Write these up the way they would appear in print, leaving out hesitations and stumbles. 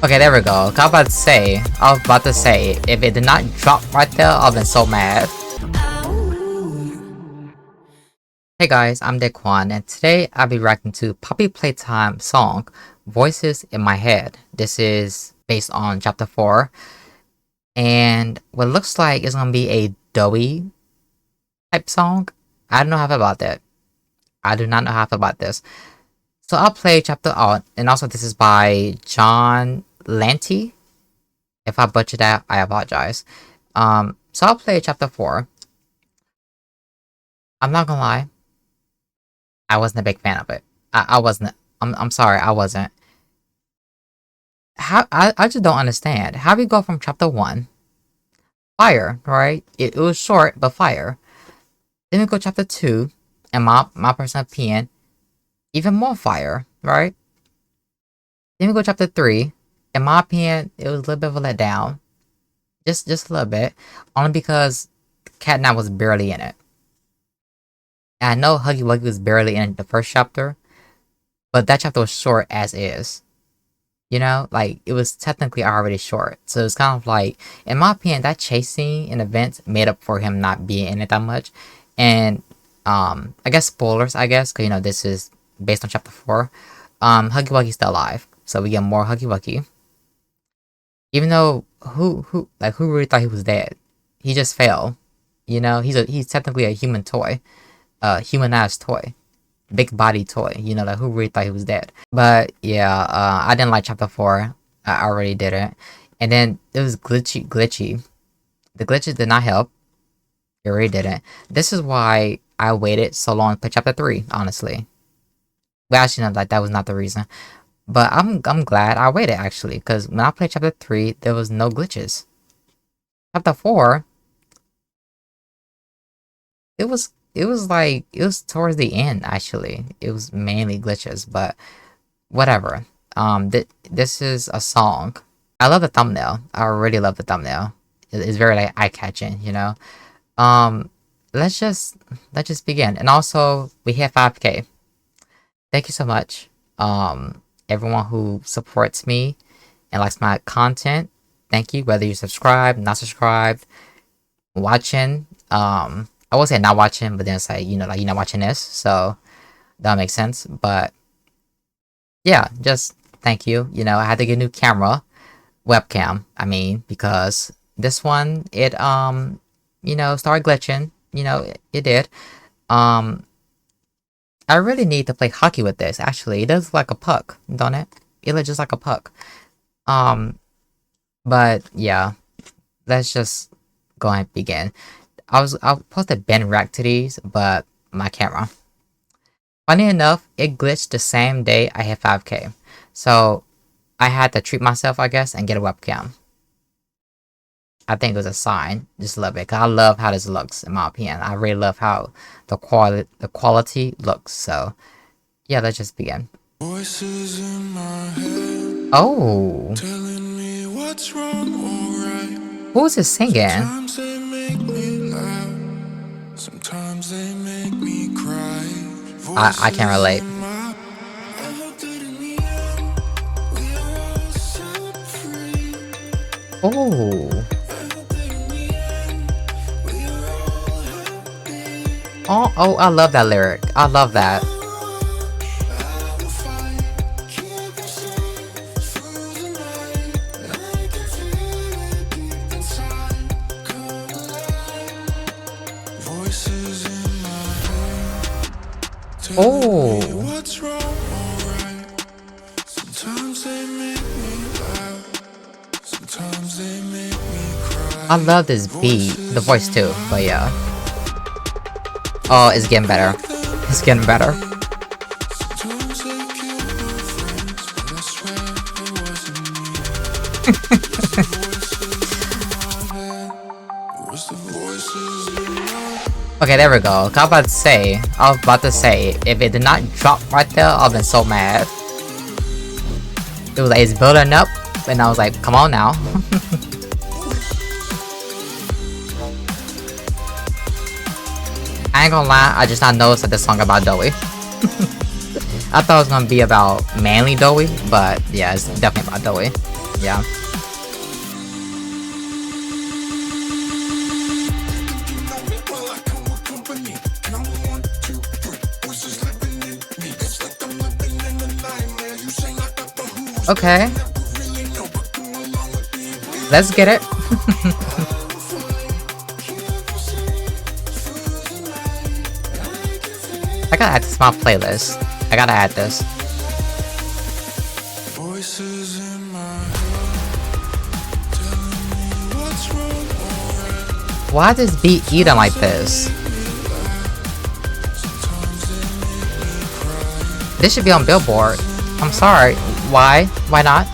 Okay, there we go. I was about to say, if it did not drop right there, I've been so mad. Hey guys, I'm Daquan, and today I'll be reacting to Poppy Playtime Song, Voices in My Head. This is based on chapter 4, and what looks like it's gonna be a doughy type song. I don't know how I feel about that. I do not know how I feel about this. So I'll play chapter out, and also this is by John Lanty. If I butchered that, I apologize. So I'll play chapter 4. I'm not gonna lie, I wasn't a big fan of it. I wasn't. I'm sorry, I wasn't. How I just don't understand. How we go from chapter 1, fire, right? It was short, but fire. Then we go chapter 2, and my personal opinion, even more fire, right? Then we go chapter 3. In my opinion, it was a little bit of a letdown. Just a little bit. Only because Cat Nine was barely in it. And I know Huggy Wuggy was barely in the first chapter, but that chapter was short as is. You know, like, it was technically already short. So it's kind of like, in my opinion, that chase scene in events made up for him not being in it that much. And, I guess spoilers, because, you know, this is based on chapter 4. Huggy Wuggy's still alive. So we get more Huggy Wuggy. Even though, who really thought he was dead? He just fell. You know, he's technically a human toy. Humanized toy. Big body toy. You know, like, who really thought he was dead? But, yeah, I didn't like chapter 4. I already didn't. And then, it was glitchy. The glitches did not help. It really didn't. This is why I waited so long to play chapter 3, honestly. Well, actually, no, like, that was not the reason. But I'm glad I waited, actually, because when I played chapter 3, there was no glitches. Chapter 4, it was towards the end, actually. It was mainly glitches, but whatever. This is a song. I love the thumbnail. I really love the thumbnail. It's very, like, eye-catching, you know? Let's just begin. And also, we hit 5K. Thank you so much. Everyone who supports me and likes my content, thank you. Whether you subscribe, not subscribed, watching, I will say not watching, but then it's like, you know, like, you're not watching this, so that makes sense. But yeah, just thank you. You know, I had to get a new camera, webcam, I mean, because this one, it you know, started glitching. You know, it did. I really need to play hockey with this, actually. It does look like a puck, don't it? It looks just like a puck. But yeah, let's just go ahead and begin. I posted Ben Rack to these, but my camera. Funny enough, it glitched the same day I hit 5K. So I had to treat myself, I guess, and get a webcam. I think it was a sign, just a little bit, 'cause I love how this looks, in my opinion. I really love how the quality looks. So yeah, let's just begin. Voices in my head, telling me what's wrong or right. Who's this singing? Sometimes they make me laugh, sometimes they make me cry. I can't relate. Oh. Oh, I love that lyric. I love that. Oh. I love this beat. The voice too, but yeah. Oh, it's getting better. It's getting better. Okay, there we go. I was about to say, if it did not drop right there, I've been so mad. It was like, it's building up, and I was like, come on now. I ain't gonna lie, I just not noticed that this song about Dowie. I thought it was gonna be about mainly Doughy, but yeah, it's definitely about Doughy. Yeah. Okay. Let's get it. I gotta add this to my playlist. I gotta add this. Why is this beat eating like this? This should be on Billboard. I'm sorry. Why? Why not?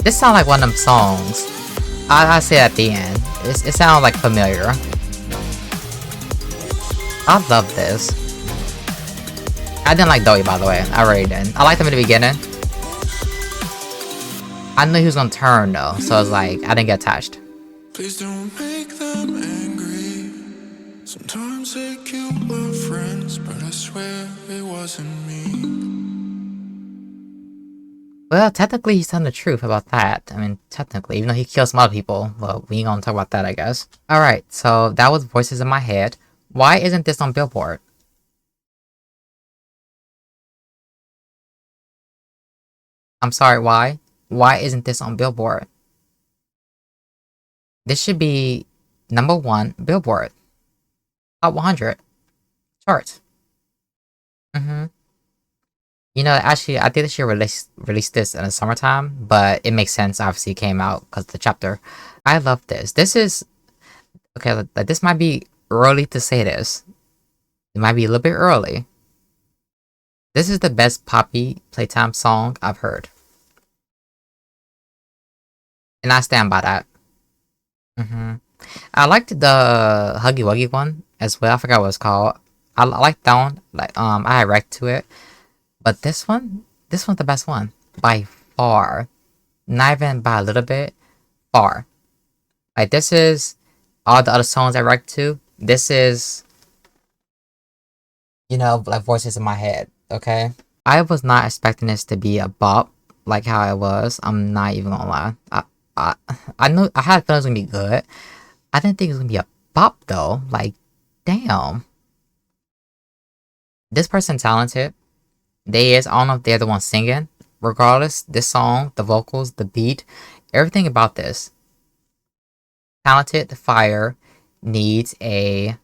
This sounds like one of them songs. I say at the end. It sounds like familiar. I love this. I didn't like Doughy, by the way. I really didn't. I liked him in the beginning. I knew he was gonna turn though, so it's like I didn't get attached. Please don't make them angry. Sometimes they kill my friends, but I swear it wasn't me. Well, technically he's telling the truth about that. I mean, technically, even though he killed some other people. Well, we ain't gonna talk about that, I guess. Alright, so that was Voices in My Head. Why isn't this on Billboard? I'm sorry, why? Why isn't this on Billboard? This should be #1 Billboard. Top 100 charts. You know, actually, I think they should release this in the summertime, but it makes sense. Obviously, it came out because of the chapter. I love this. This is okay. Like this might be early to say this. It might be a little bit early. This is the best Poppy Playtime song I've heard, and I stand by that. I liked the Huggy Wuggy one as well. I forgot what it's called. I like that one. Like I had react to it. But this one's the best one. By far. Not even by a little bit. Far. Like, this is all the other songs I react to. This is, you know, like Voices in My Head, okay? I was not expecting this to be a bop, like how it was. I'm not even gonna lie. I knew, I had a feeling it was gonna be good. I didn't think it was gonna be a bop, though. Like, damn. This person's talented. They is. I don't know if they're the one singing. Regardless, this song, the vocals, the beat, everything about this. Talented, the fire needs a.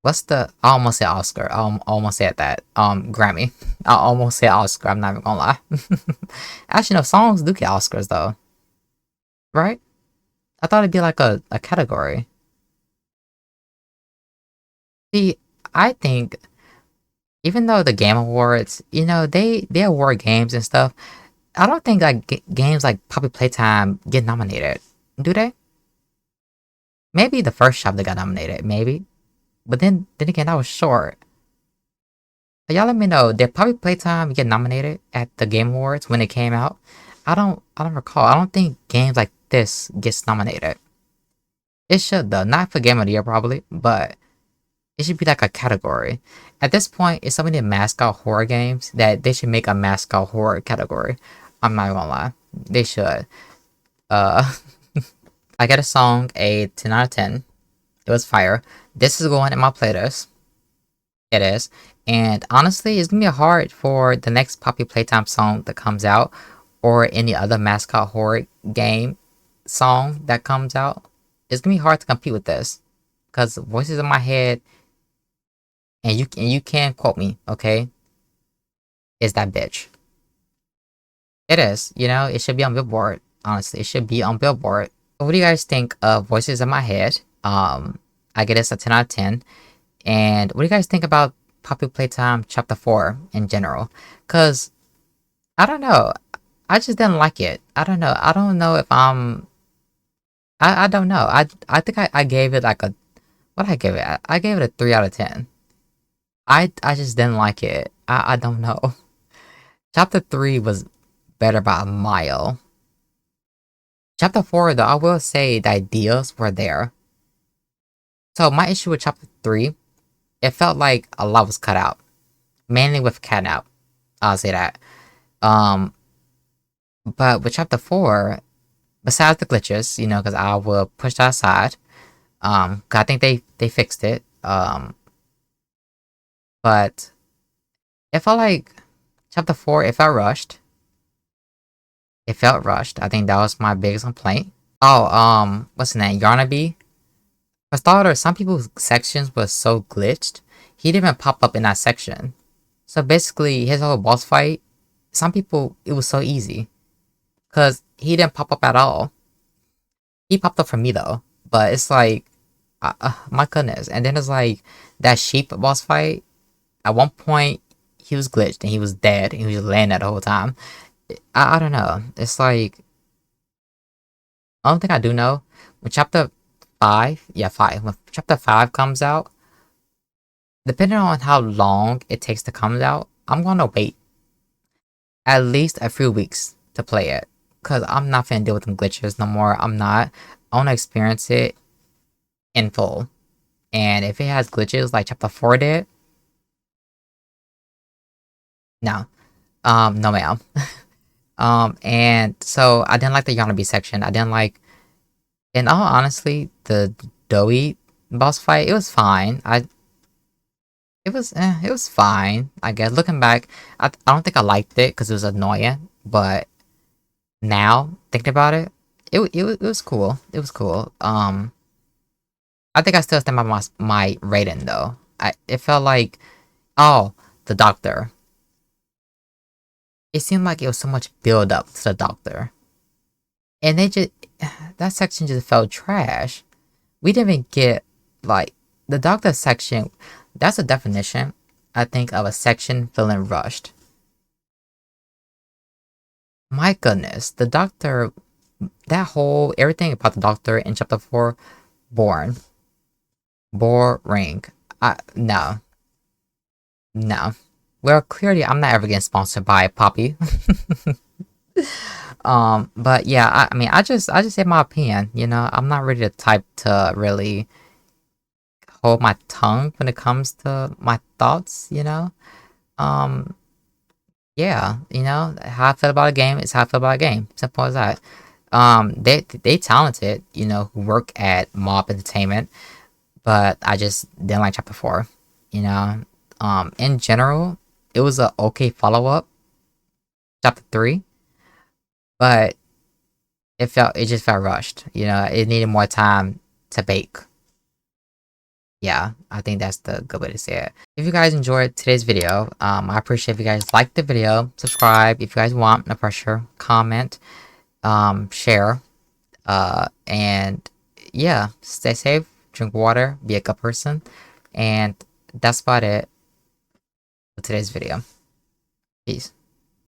What's the? I almost said Oscar. I almost said that. Grammy. I almost said Oscar. I'm not even gonna lie. Actually, no, songs do get Oscars though. Right? I thought it'd be like a category. See, I think. Even though the Game Awards, you know, they award games and stuff, I don't think like games like Poppy Playtime get nominated. Do they? Maybe the first shop they got nominated, maybe. But then again, that was short. But y'all let me know, did Poppy Playtime get nominated at the Game Awards when it came out? I don't recall. I don't think games like this gets nominated. It should though, not for Game of the Year probably, but it should be like a category. At this point, it's so many mascot horror games that they should make a mascot horror category. I'm not gonna lie. They should. I get a song, a 10 out of 10. It was fire. This is going in my playlist. It is. And honestly, it's gonna be hard for the next Poppy Playtime song that comes out, or any other mascot horror game song that comes out. It's gonna be hard to compete with this. Because Voices in My Head, and you can quote me, okay? Is that bitch. It is, you know, it should be on Billboard. Honestly, it should be on Billboard. What do you guys think of Voices in My Head? I get this a 10 out of 10. And what do you guys think about Poppy Playtime Chapter 4 in general? Because, I don't know. I just didn't like it. I don't know. I don't know I don't know. I think I gave it like a what I gave it. I gave it a 3 out of 10. I just didn't like it. I don't know. Chapter 3 was better by a mile. Chapter 4 though, I will say the ideas were there. So my issue with chapter 3, it felt like a lot was cut out. Mainly with Catnap. I'll say that. Um but with chapter 4, besides the glitches, because I will push that aside. 'Cause I think they fixed it. But it felt like chapter 4, it felt rushed. It felt rushed. I think that was my biggest complaint. Oh, what's his name? Yarnaby? For starters, some people's sections was so glitched, he didn't even pop up in that section. So basically, his whole boss fight, some people, it was so easy. Because he didn't pop up at all. He popped up for me though. But it's like, my goodness. And then it's like, that sheep boss fight, at one point, he was glitched and he was dead and he was just laying there the whole time. I don't know. It's like, I don't think I do know. When chapter 5, yeah, 5. When chapter 5 comes out, depending on how long it takes to come out, I'm gonna wait at least a few weeks to play it. Cause I'm not finna deal with them glitches no more. I'm not. I wanna experience it in full. And if it has glitches like chapter 4 did, no. No ma'am. And so I didn't like the Yanabe section. I didn't like, in all honestly, the Doughy boss fight, it was fine. It was fine, I guess. Looking back, I don't think I liked it because it was annoying, but now, thinking about it, it was cool. It was cool. I think I still stand by my rating though. It felt like, oh, the doctor. It seemed like it was so much build up to the doctor. And they just, that section just felt trash. We didn't even get, like, the doctor section, that's a definition, I think, of a section feeling rushed. My goodness, the doctor, everything about the doctor in chapter 4, boring. Boring. No. No. Well, clearly I'm not ever getting sponsored by Poppy. But yeah, I mean, I just say my opinion, I'm not really the type to really hold my tongue when it comes to my thoughts. Um, yeah, how I feel about a game is how I feel about a game. Simple as that. They talented, who work at Mob Entertainment, but I just didn't like chapter 4, you know. In general, it was a okay follow-up, chapter 3, but it just felt rushed, it needed more time to bake. Yeah, I think that's the good way to say it. If you guys enjoyed today's video, I appreciate if you guys like the video, subscribe if you guys want, no pressure, comment, share, and yeah, stay safe, drink water, be a good person, and that's about it for today's video. Peace.